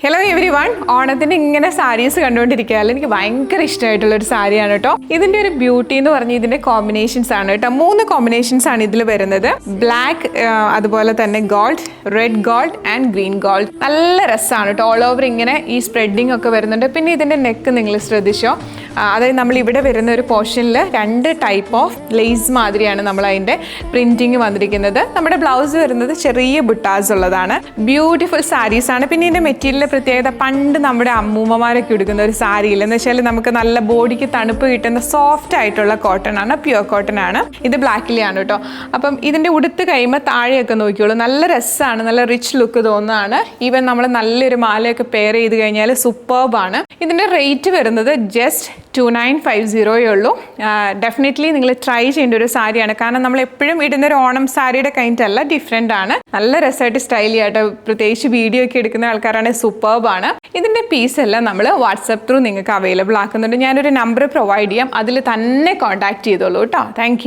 Hello every one, ഓണത്തിന് ഇങ്ങനെ സാരീസ് കണ്ടുകൊണ്ടിരിക്കുകയല്ല, എനിക്ക് ഭയങ്കര ഇഷ്ടമായിട്ടുള്ളൊരു സാരിയാണ് കേട്ടോ. ഇതിൻ്റെ ഒരു ബ്യൂട്ടി എന്ന് പറഞ്ഞാൽ ഇതിൻ്റെ കോമ്പിനേഷൻസ് ആണ് കേട്ടോ. 3 കോമ്പിനേഷൻസ് ആണ് ഇതിൽ വരുന്നത്. ബ്ലാക്ക്, അതുപോലെ തന്നെ gold, red gold and green gold. നല്ല രസമാണ് കേട്ടോ. ഓൾ ഓവർ ഇങ്ങനെ ഈ സ്പ്രെഡിങ് ഒക്കെ വരുന്നുണ്ട്. പിന്നെ ഇതിൻ്റെ നെക്ക് നിങ്ങൾ ശ്രദ്ധിച്ചോ, അതായത് നമ്മൾ ഇവിടെ വരുന്ന ഒരു പോർഷനിൽ 2 ടൈപ്പ് ഓഫ് ലേസ് മാതിരിയാണ് നമ്മൾ അതിൻ്റെ പ്രിൻറ്റിങ് വന്നിരിക്കുന്നത്. നമ്മുടെ ബ്ലൗസ് വരുന്നത് ചെറിയ ബുട്ടാസ് ഉള്ളതാണ്. ബ്യൂട്ടിഫുൾ സാരീസ് ആണ്. പിന്നെ ഇതിൻ്റെ മെറ്റീരിയൽ പ്രത്യേകത, പണ്ട് നമ്മുടെ അമ്മൂമ്മമാരൊക്കെ എടുക്കുന്ന ഒരു സാരിയിൽ എന്ന് വെച്ചാൽ നമുക്ക് നല്ല ബോഡിക്ക് തണുപ്പ് കിട്ടുന്ന സോഫ്റ്റ് ആയിട്ടുള്ള കോട്ടൺ ആണ്, പ്യുവർ കോട്ടൺ ആണ്. ഇത് ബ്ലാക്കിലാണ് കേട്ടോ. അപ്പം ഇതിൻ്റെ ഉടുത്ത് കഴിയുമ്പോൾ താഴെയൊക്കെ നോക്കിയോളൂ, നല്ല രസമാണ്, നല്ല റിച്ച് ലുക്ക് തോന്നുന്നതാണ്. ഈവൻ നമ്മൾ നല്ലൊരു മാലയൊക്കെ പെയർ ചെയ്ത് കഴിഞ്ഞാൽ സൂപ്പർബാണ്. ഇതിൻ്റെ റേറ്റ് വരുന്നത് ജസ്റ്റ് 2950 ഉള്ളൂ. ഡെഫിനറ്റ്ലി നിങ്ങൾ ട്രൈ ചെയ്യേണ്ട ഒരു സാരിയാണ്. കാരണം നമ്മൾ എപ്പോഴും ഇടുന്നൊരു ഓണം സാരിയുടെ കൈൻഡല്ല, ഡിഫറെൻ്റ് ആണ്. നല്ല രസമായിട്ട് സ്റ്റൈൽ ചെയ്യാട്ടോ. പ്രത്യേകിച്ച് വീഡിയോ ഒക്കെ എടുക്കുന്ന ആൾക്കാരാണെങ്കിൽ സൂപ്പർബാണ്. ഇതിൻ്റെ പീസ് എല്ലാം നമ്മൾ വാട്സപ്പ് ത്രൂ നിങ്ങൾക്ക് അവൈലബിൾ ആക്കുന്നുണ്ട്. ഞാനൊരു നമ്പർ പ്രൊവൈഡ് ചെയ്യാം, അതിൽ തന്നെ കോൺടാക്ട് ചെയ്തോളൂ കേട്ടോ. താങ്ക്